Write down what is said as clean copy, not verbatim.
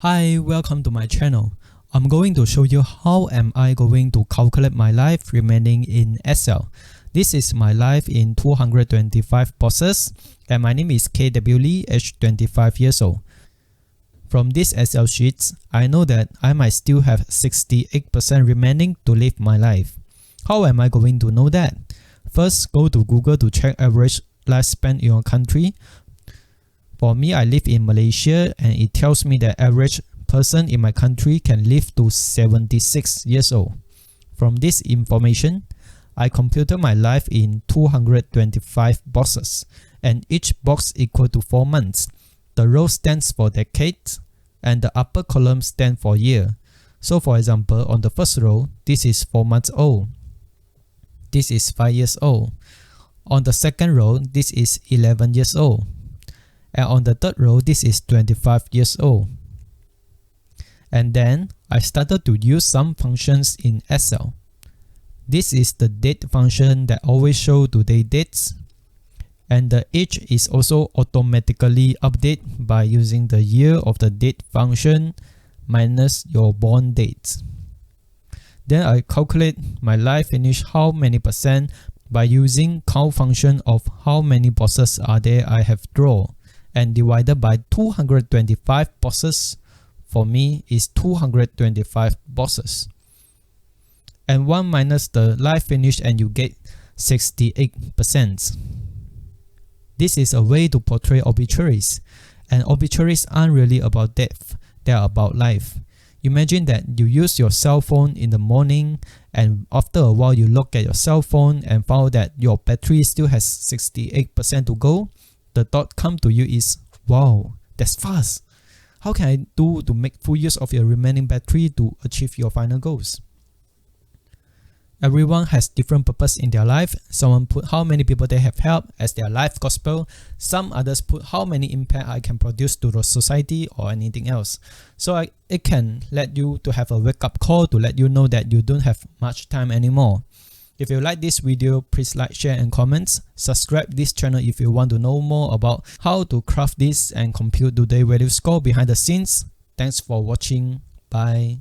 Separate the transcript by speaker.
Speaker 1: Hi, welcome to my channel. I'm going to show you how am I going to calculate my life remaining in Excel. This is my life in 225 bosses and my name is KW Lee, age 25 years old. From this Excel sheet, I know that I might still have 68% remaining to live my life. How am I going to know that? First, go to Google to check average lifespan in your country. For me, I live in Malaysia and it tells me that average person in my country can live to 76 years old. From this information, I computed my life in 225 boxes and each box equal to 4 months. The row stands for decades and the upper column stands for year. So for example, on the first row, this is 4 months old. This is 5 years old. On the second row, this is 11 years old. And on the third row, this is 25 years old. And then I started to use some functions in Excel. This is the date function that always shows today's dates. And the age is also automatically updated by using the year of the date function minus your born date. Then I calculate my life finish how many percent by using count function of how many boxes are there I have drawn. And divided by 225 boxes, for me is 225 boxes. And 1 minus the life finish and you get 68%. This is a way to portray obituaries. And obituaries aren't really about death, they are about life. Imagine that you use your cell phone in the morning and after a while you look at your cell phone and found that your battery still has 68% to go. The thought come to you is, wow, that's fast. How can I do to make full use of your remaining battery to achieve your final goals? Everyone has different purpose in their life. Someone put how many people they have helped as their life gospel. Some others put how many impact I can produce to the society or anything else. So it can let you to have a wake-up call to let you know that you don't have much time anymore. If you like this video, please like, share and comment. Subscribe this channel if you want to know more about how to craft this and compute today value score behind the scenes. Thanks for watching. Bye.